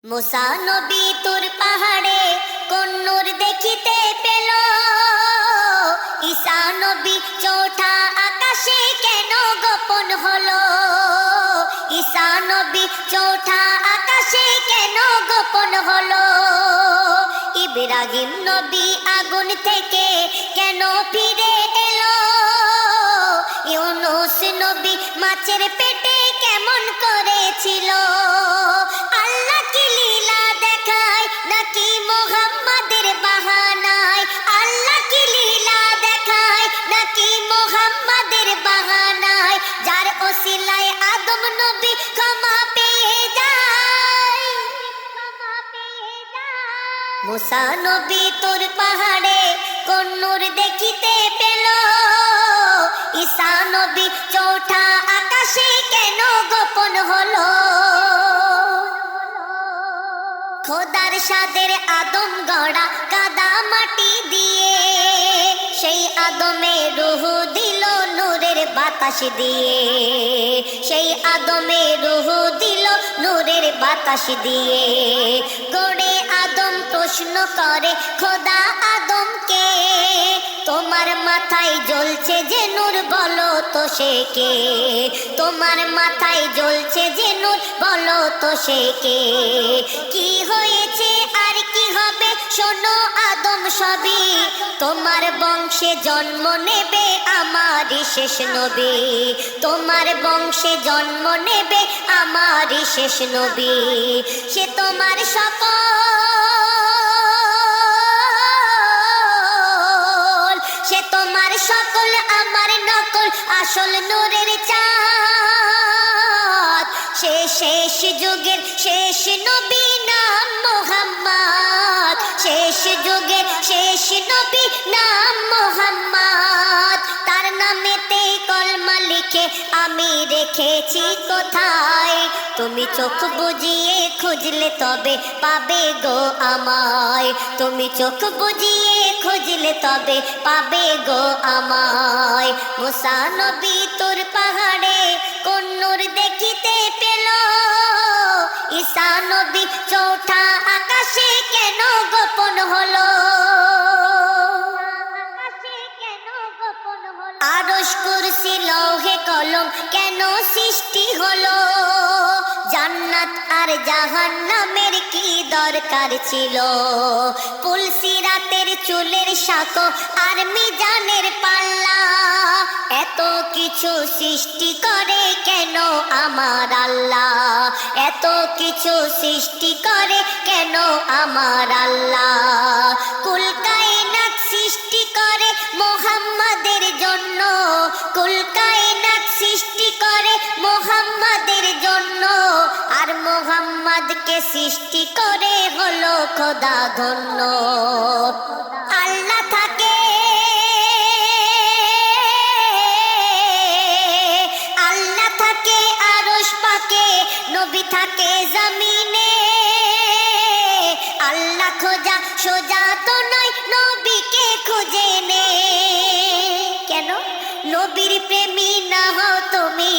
মুসা নবী তুর পাহাড়ে কোন নূর দেখিতে পেল? ঈসা নবী চৌঠা আকাশে কেন গোপন হলো? ঈসা নবী চৌঠা আকাশে কেন গোপন হলো? ইব্রাহিম নবী আগুন থেকে কেন ফিরে এলো? ইউনুস নবী মাছের পেটে কেমন করেছিল? আল্লাহ কি লীলা দেখায় নাকি মুহাম্মাদের বাহানায়? আল্লাহ কি লীলা দেখায় নাকি মুহাম্মাদের বাহানায়? যার ওসিলায় আদম নবী ক্ষমা পেয়ে যায়। মুসা নবী তুর পাহাড়ে কোন নূর দেখিতে পেল? ঈসা নবী চৌঠা আকাশে কেন গোপন হলো? খোদার সাদের আদম গড়া কাদা মাটি দিয়ে, সেই আদমে রূহ দিল নূরের বাতাস দিয়ে। সেই আদমে রূহ দিল নূরের বাতাস দিয়ে। গড়ে আদম প্রশ্ন করে খোদা আদমকে, তোমার মাথায় জ্বলছে যে নূর বলো তো সে কে? তোমার মাথায় জ্বলছে যে নূর বলো তো সে কে? কি হয়েছে আর কি হবে শোনো আদম সবই, তোমার বংশে জন্ম নেবে আমারই শেষ নবী। তোমার বংশে জন্ম নেবে আমারই শেষ নবী। সে তোমার সকল, সে তোমার সকল আমার নকল, আসল নূরের চাঁদ। সে শেষ যুগের শেষ নবী, নাম মুহাম্মদ। শেষ যুগের শেষ নবী, নাম মুহাম্মদ। তার নামেতে কলমা লিখে আমি রেখেছি কোথায়? তুমি চোখ বুজিয়ে খুঁজলে তবে পাবে গো আমায়। তুমি চোখ বুজিয়ে খুঁজলে তবে পাবে গো আমায়। মুসা নবী তুর পাহাড়ে কোন নূর দেখিতে পেল? ঈসা নবী চৌঠা আকাশে কেন গোপন হলো? আরশ কুরসি লৌহে কলম কেন সৃষ্টি হলো? জান্নাত আর জাহান্নামের কি দরকার ছিল? পুলসিরাতের চুলের শাখো আর মিজানের পাল্লা, এত কিছু সৃষ্টি করে কেন আমার আল্লাহ? এত কিছু সৃষ্টি করে কেন আমার আল্লাহ? কুল কায়নাত সৃষ্টি করে মুহাম্মাদের জন্য। কুল কায়নাত সৃষ্টি করে মুহাম্মাদের জন্য, আর মুহাম্মাদকে সৃষ্টি করে হলো খোদা ধন্য। আল্লাহ থাকে, আল্লাহ থাকে আরশ পাকে, নবী থাকে জমিনে। আল্লাহ খোঁজা সোজা তো নয়, নবীকে খুঁজে নে। কেন? নবীর প্রেমী না হও তুমি,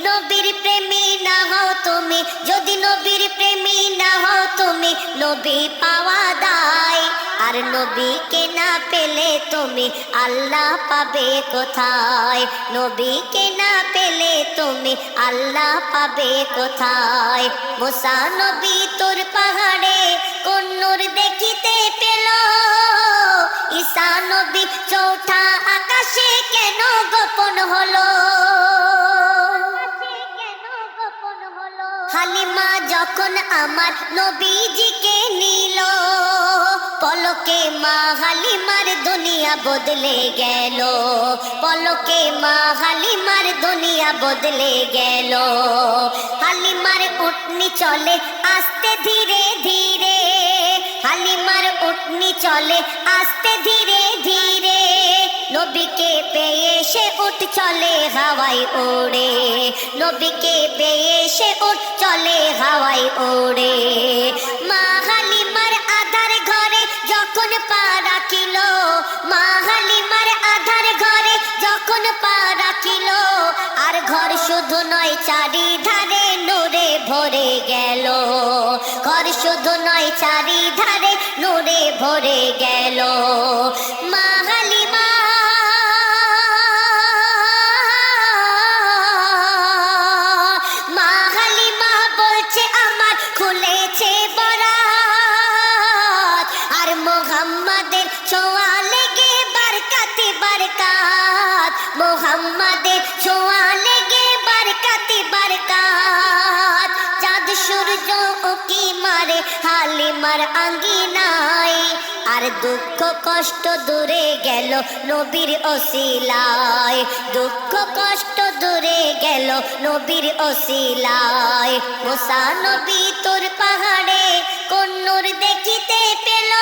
নবীর প্রেমী না হও তুমি। যদি নবীর প্রেমী না হও তুমি, নবী পাওয়া দায়। আর নবীকে না পেলে তুমি আল্লাহ পাবে কোথায়? নবীকে না পেলে তুমি আল্লাহ পাবে কোথায়? মুসা নবী তুর পাহাড়ে কোন নূর দেখিতে পেল? ঈসা নবী চৌঠা আকাশে কেন গোপন হলো? হালিমা যখন আমার নবীজিকে নিল, পলকে মা হালিমার দুনিয়া বদলে গেল। পলকে মা হালিমার দুনিয়া বদলে গেল। হালিমার উটনি চলে আস্তে ধীরে ধীরে। হালিমার উটনি চলে আস্তে ধীরে ধীরে। নবীকে পেয়ে সে উঠ চলে হাওয়ায় ওড়ে। নবীকে পেয়ে সে উঠ চলে হাওয়ায় ওড়ে। মা হালিমার আধার ঘরে যখন পা রাখিল, মা হালিমার আধার ঘরে যখন পা রাখিল, আর ঘর শুধু নয় চারিধারে নূরে ভরে গেল। ঘর শুধু নয় চারিধারে নূরে ভরে গেল। মা হালিমা মা হালিমা বলছে আমার খুলেছে বরাত, আর মোহাম্মদের ছোঁয়া লেগে বারকাতে বারকাত, মোহাম্মদের ছোঁয়া লেগে বারকাতে বারকাত। চাঁদ সূর্য উকি মারে হালিমার আঙ্গিনায়, আর দুঃখ কষ্ট দূরে গেল নবীর ওসিলায়, দুঃখ কষ্ট দূরে গেল নবীর ওসিলায়। মুসা নবী তোর পাহাড়ে কোন নূর দেখিতে পেল,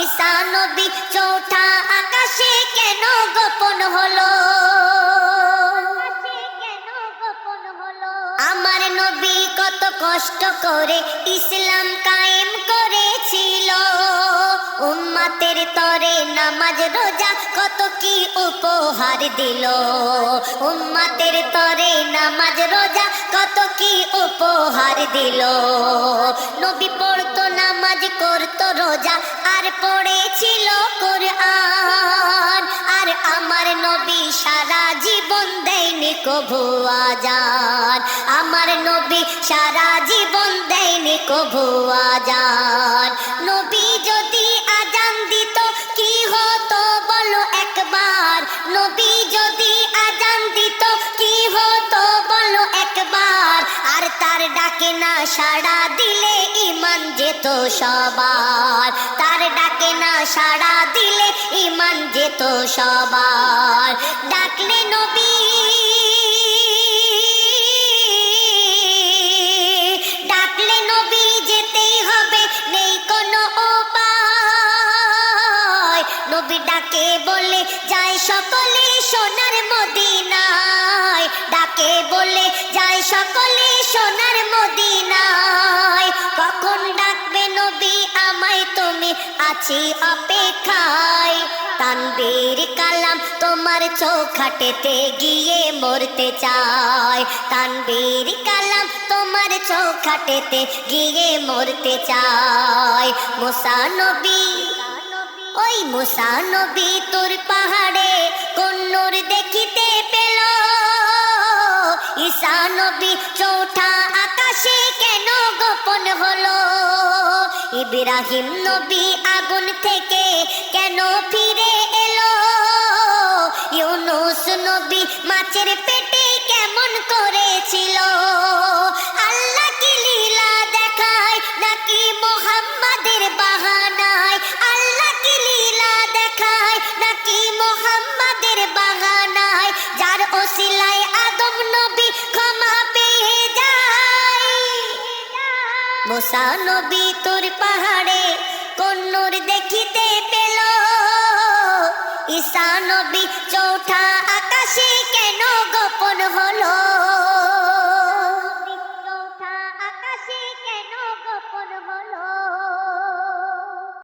ঈসা নবী চৌঠা আকাশে কেন গোপন হলো, আমার নবী কত কষ্ট করে ইসলাম কায়েম করেছিল, উম্মতের তরে নামাজ রোজা কত কি উপহার দিল, উম্মতের তরে নামাজ রোজা কত কি উপহার দিল। নবী পড়তো নামাজ করতো রোজা আর পড়েছিল কোরআন, আর আমার নবী সারা জীবন দেয়নি কভু আজান, আমার নবী সারা জীবন দেয়নি কভু আজান। নবী যদি আজান দিত কি হতো বলো একবার, নবী যদি আজান দিত কি হতো বলো একবার, আর তার ডাকে না সাড়া দিলে ঈমান যেত সবার, তার ডাকে না সাড়া দিলে ঈমান যেত সবার। ডাকলে নবী ডাকলে নবী যেতেই হবে নেই কোনো উপায়, নবী ডাকে বলে যায় সকলে সোনার মদিনায়, ডাকে বলে যায় সকলে সোনার মদিনায়। কখন ডাকবে নবী আমায় তুমি আছি অপেক্ষায়, তানবীর কালাম তোমার চৌখাটেতে গিয়ে মরতে চায়, তানবীর কালাম তোমার চৌখাটেতে গিয়ে মরতে চায়। মুসা নবী ওই মুসা নবী তোর পাহাড়ে কোন নূর দেখিতে পেল, ঈসা নবী চৌঠা আকাশে কেন গোপন হলো, ইব্রাহিম নবী আগুন থেকে কেন ফিরে এলো, ইউনূস নবী মাছের পেটে কেমন করেছিল। আল্লাহ কি লীলা দেখায় নাকি মুহাম্মাদের বাহানায়, আল্লাহ কি লীলা দেখায় নাকি মুহাম্মাদের বাহানায়, যার ওসিলায় আদম নবী ক্ষমা পেয়ে যায়। মুসা নবী তোর পাহাড়ে কোন নূর দেখিতে পেল, ঈসা নবী চৌঠা আকাশে